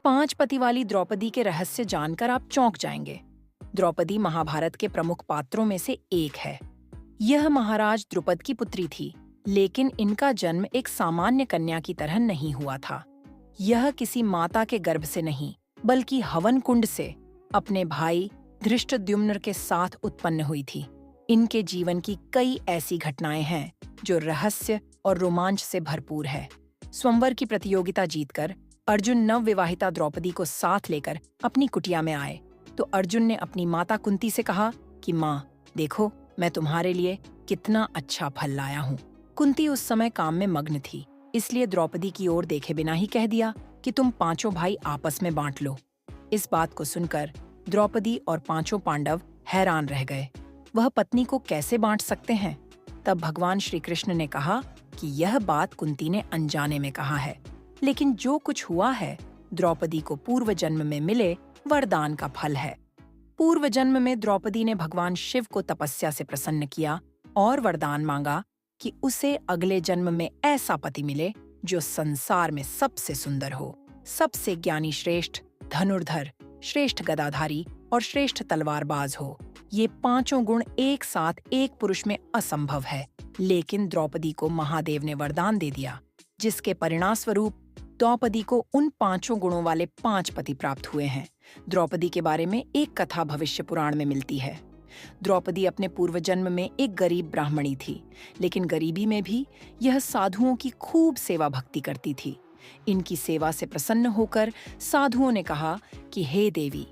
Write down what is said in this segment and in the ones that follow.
5 पति वाली द्रौपदी के रहस्य जानकर आप चौंक जाएंगे। द्रौपदी महाभारत के प्रमुख पात्रों में से एक है। यह महाराज द्रुपद की पुत्री थी, लेकिन इनका जन्म एक सामान्य कन्या की तरह नहीं हुआ था। यह किसी माता के गर्भ से नहीं, बल्कि हवन कुंड से अपने भाई धृष्टद्युम्न के साथ उत्पन्न हुई थी। इनके जीवन की कई ऐसी घटनाएं हैं जो रहस्य और रोमांच से भरपूर है। स्वयंवर की प्रतियोगिता जीतकर अर्जुन नवविवाहिता द्रौपदी को साथ लेकर अपनी कुटिया में आए तो अर्जुन ने अपनी माता कुंती से कहा कि माँ, देखो मैं तुम्हारे लिए कितना अच्छा फल लाया हूँ। कुंती उस समय काम में मग्न थी, इसलिए द्रौपदी की ओर देखे बिना ही कह दिया कि तुम पांचों भाई आपस में बांट लो। इस बात को सुनकर द्रौपदी और पांचों पांडव हैरान रह गए। वह पत्नी को कैसे बांट सकते हैं? तब भगवान श्री कृष्ण ने कहा कि यह बात कुंती ने अनजाने में कहा है, लेकिन जो कुछ हुआ है द्रौपदी को पूर्व जन्म में मिले वरदान का फल है। पूर्व जन्म में द्रौपदी ने भगवान शिव को तपस्या से प्रसन्न किया और वरदान मांगा कि उसे अगले जन्म में ऐसा पति मिले जो संसार में सबसे सुंदर हो, सबसे ज्ञानी श्रेष्ठ, धनुर्धर, श्रेष्ठ गदाधारी और श्रेष्ठ तलवारबाज हो। ये पांचों गुण एक साथ एक पुरुष में असंभव है, लेकिन द्रौपदी को महादेव ने वरदान दे दिया, जिसके परिणामस्वरूप द्रौपदी को उन पांचों गुणों वाले 5 पति प्राप्त हुए हैं। द्रौपदी के बारे में एक कथा भविष्य पुराण में मिलती है। द्रौपदी अपने पूर्व जन्म में एक गरीब ब्राह्मणी थी, लेकिन गरीबी में भी यह साधुओं की खूब सेवा भक्ति करती थी। इनकी सेवा से प्रसन्न होकर साधुओं ने कहा कि हे देवी,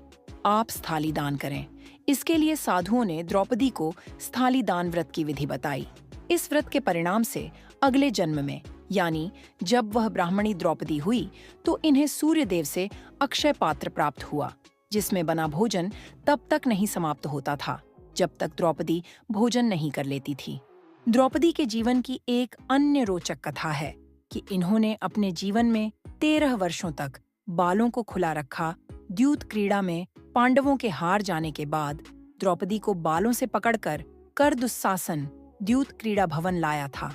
आप स्थाली दान करें। इसके लिए साधुओं ने द्रौपदी को स्थाली दान व्रत की विधि बताई। इस व्रत के परिणाम से अगले जन्म में, यानी जब वह ब्राह्मणी द्रौपदी हुई, तो इन्हें सूर्य देव से अक्षय पात्र प्राप्त हुआ, जिसमें बना भोजन तब तक नहीं समाप्त होता था जब तक द्रौपदी भोजन नहीं कर लेती थी। द्रौपदी के जीवन की एक अन्य रोचक कथा है कि इन्होंने अपने जीवन में 13 वर्षों तक बालों को खुला रखा। द्यूत क्रीड़ा में पांडवों के हार जाने के बाद द्रौपदी को बालों से पकड़कर कर दुस्साहसन द्यूत क्रीड़ा भवन लाया था।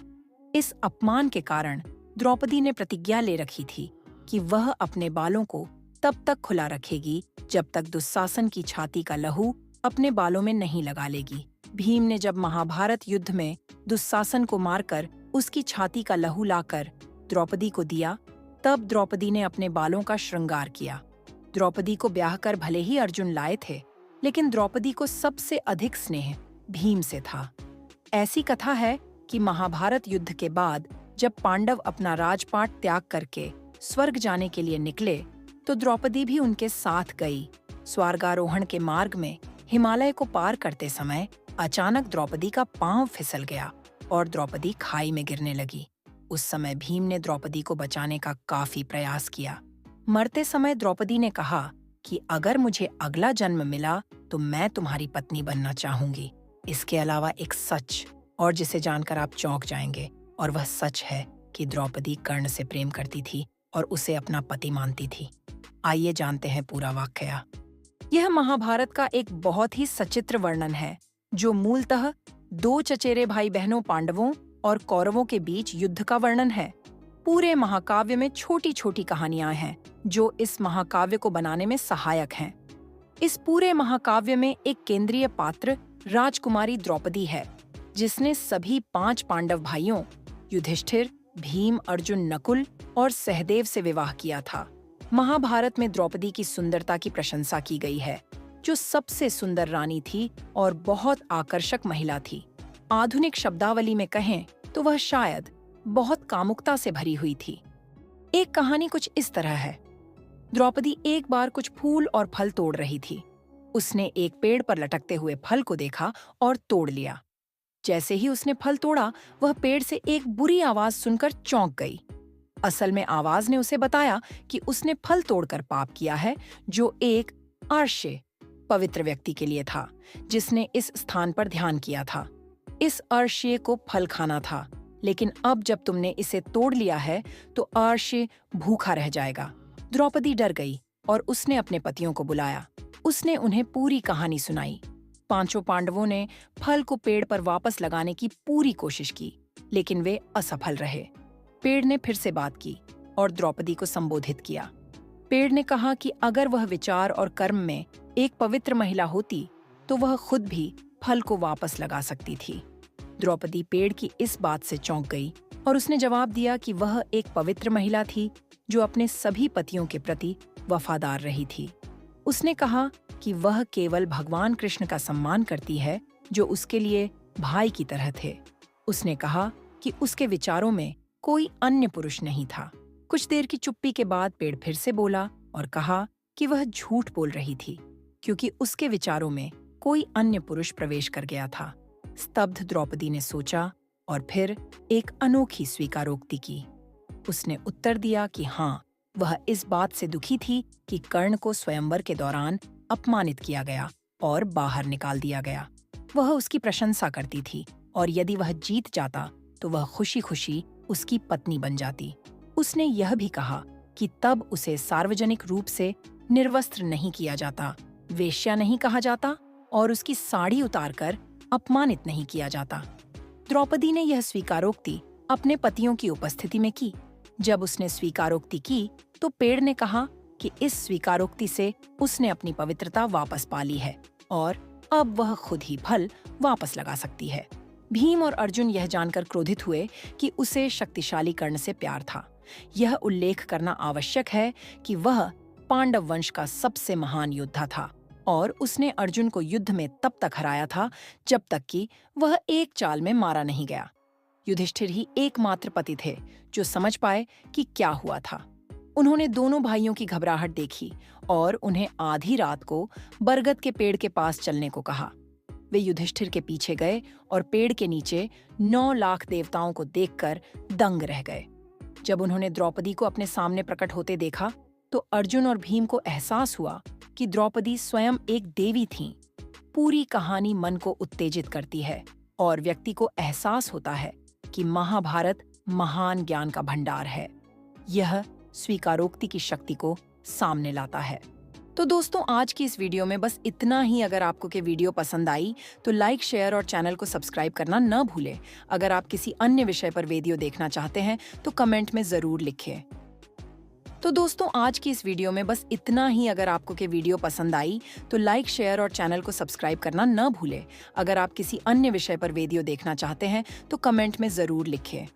इस अपमान के कारण द्रौपदी ने प्रतिज्ञा ले रखी थी कि वह अपने बालों को तब तक खुला रखेगी जब तक दुस्साहसन की छाती का लहू अपने बालों में नहीं लगा लेगी। भीम ने जब महाभारत युद्ध में दुस्साहसन को मारकर उसकी छाती का लहू लाकर द्रौपदी को दिया, तब द्रौपदी ने अपने बालों का श्रृंगार किया। द्रौपदी को ब्याह कर भले ही अर्जुन लाए थे, लेकिन द्रौपदी को सबसे अधिक स्नेह भीम से था। ऐसी कथा है कि महाभारत युद्ध के बाद जब पांडव अपना राजपाट त्याग करके स्वर्ग जाने के लिए निकले, तो द्रौपदी भी उनके साथ गई। स्वर्गारोहण के मार्ग में हिमालय को पार करते समय अचानक द्रौपदी का पांव फिसल गया और द्रौपदी खाई में गिरने लगी। उस समय भीम ने द्रौपदी को बचाने का काफी प्रयास किया। मरते समय द्रौपदी ने कहा कि अगर मुझे अगला जन्म मिला तो मैं तुम्हारी पत्नी बनना चाहूंगी। इसके अलावा एक सच और जिसे जानकर आप चौंक जाएंगे, और वह सच है कि द्रौपदी कर्ण से प्रेम करती थी और उसे अपना पति मानती थी। आइए जानते हैं पूरा वाकया। यह महाभारत का एक बहुत ही सचित्र वर्णन है, जो मूलतः 2 चचेरे भाई बहनों पांडवों और कौरवों के बीच युद्ध का वर्णन है। पूरे महाकाव्य में छोटी छोटी कहानियां हैं जो इस महाकाव्य को बनाने में सहायक हैं। इस पूरे महाकाव्य में एक केंद्रीय पात्र राजकुमारी द्रौपदी है, जिसने सभी 5 पांडव भाइयों युधिष्ठिर, भीम, अर्जुन, नकुल और सहदेव से विवाह किया था। महाभारत में द्रौपदी की सुंदरता की प्रशंसा की गई है, जो सबसे सुंदर रानी थी और बहुत आकर्षक महिला थी। आधुनिक शब्दावली में कहें तो वह शायद बहुत कामुकता से भरी हुई थी। एक कहानी कुछ इस तरह है। द्रौपदी एक बार कुछ फूल और फल तोड़ रही थी। उसने एक पेड़ पर लटकते हुए फल को देखा और तोड़ लिया। जैसे ही उसने फल तोड़ा, वह पेड़ से एक बुरी आवाज सुनकर चौंक गई। असल में आवाज ने उसे बताया कि उसने फल तोड़कर पाप किया है, जो एक अर्ष्य पवित्र व्यक्ति के लिए था, जिसने इस स्थान पर ध्यान किया था। इस अर्ष्य को फल खाना था, लेकिन अब जब तुमने इसे तोड़ लिया है तो अर्ष्य भूखा रह जाएगा। द्रौपदी डर गई और उसने अपने पतियों को बुलाया। उसने उन्हें पूरी कहानी सुनाई। पांचों पांडवों ने फल को पेड़ पर वापस लगाने की पूरी कोशिश की, लेकिन वे असफल रहे। पेड़ ने फिर से बात की और द्रौपदी को संबोधित किया। पेड़ ने कहा कि अगर वह विचार और कर्म में एक पवित्र महिला होती तो वह खुद भी फल को वापस लगा सकती थी। द्रौपदी पेड़ की इस बात से चौंक गई और उसने जवाब दिया कि वह एक पवित्र महिला थी जो अपने सभी पतियों के प्रति वफादार रही थी। उसने कहा कि वह केवल भगवान कृष्ण का सम्मान करती है जो उसके लिए भाई की तरह थे। उसने कहा कि उसके विचारों में कोई अन्य पुरुष नहीं था। कुछ देर की चुप्पी के बाद पेड़ फिर से बोला और कहा कि वह झूठ बोल रही थी क्योंकि उसके विचारों में कोई अन्य पुरुष प्रवेश कर गया था। स्तब्ध द्रौपदी ने सोचा और फिर एक अनोखी स्वीकारोक्ति की। उसने उत्तर दिया कि हाँ, वह इस बात से दुखी थी कि कर्ण को स्वयंवर के दौरान अपमानित किया गया और बाहर निकाल दिया गया। वह उसकी प्रशंसा करती थी और यदि वह जीत जाता तो वह खुशी खुशी उसकी पत्नी बन जाती। उसने यह भी कहा कि तब उसे सार्वजनिक रूप से निर्वस्त्र नहीं किया जाता, वेश्या नहीं कहा जाता और उसकी साड़ी उतारकर अपमानित नहीं किया जाता। द्रौपदी ने यह स्वीकारोक्ति अपने पतियों की उपस्थिति में की। जब उसने स्वीकारोक्ति की तो पेड़ ने कहा कि इस स्वीकारोक्ति से उसने अपनी पवित्रता वापस पा ली है और अब वह खुद ही फल वापस लगा सकती है। भीम और अर्जुन यह जानकर क्रोधित हुए कि उसे शक्तिशाली कर्ण से प्यार था। यह उल्लेख करना आवश्यक है कि वह पांडव वंश का सबसे महान योद्धा था और उसने अर्जुन को युद्ध में तब तक हराया था जब तक कि वह एक चाल में मारा नहीं गया। युधिष्ठिर ही एकमात्र पति थे जो समझ पाए कि क्या हुआ था। उन्होंने दोनों भाइयों की घबराहट देखी और उन्हें आधी रात को बरगद के पेड़ के पास चलने को कहा। वे युधिष्ठिर के पीछे गए और पेड़ के नीचे 9 लाख देवताओं को देखकर दंग रह गए। जब उन्होंने द्रौपदी को अपने सामने प्रकट होते देखा तो अर्जुन और भीम को एहसास हुआ कि द्रौपदी स्वयं एक देवी थीं। पूरी कहानी मन को उत्तेजित करती है और व्यक्ति को एहसास होता है कि महाभारत महान ज्ञान का भंडार है। यह स्वीकारोक्ति की शक्ति को सामने लाता है। तो दोस्तों, आज की इस वीडियो में बस इतना ही। अगर आपको ये वीडियो पसंद आई तो लाइक, शेयर और चैनल को सब्सक्राइब करना न भूलें। अगर आप किसी अन्य विषय पर वीडियो देखना चाहते हैं तो कमेंट में जरूर लिखें। तो दोस्तों, आज की इस वीडियो में बस इतना ही। अगर आपको ये वीडियो पसंद आई तो लाइक, शेयर और चैनल को सब्सक्राइब करना न भूलें। अगर आप किसी अन्य विषय पर वीडियो देखना चाहते हैं तो कमेंट में जरूर लिखें।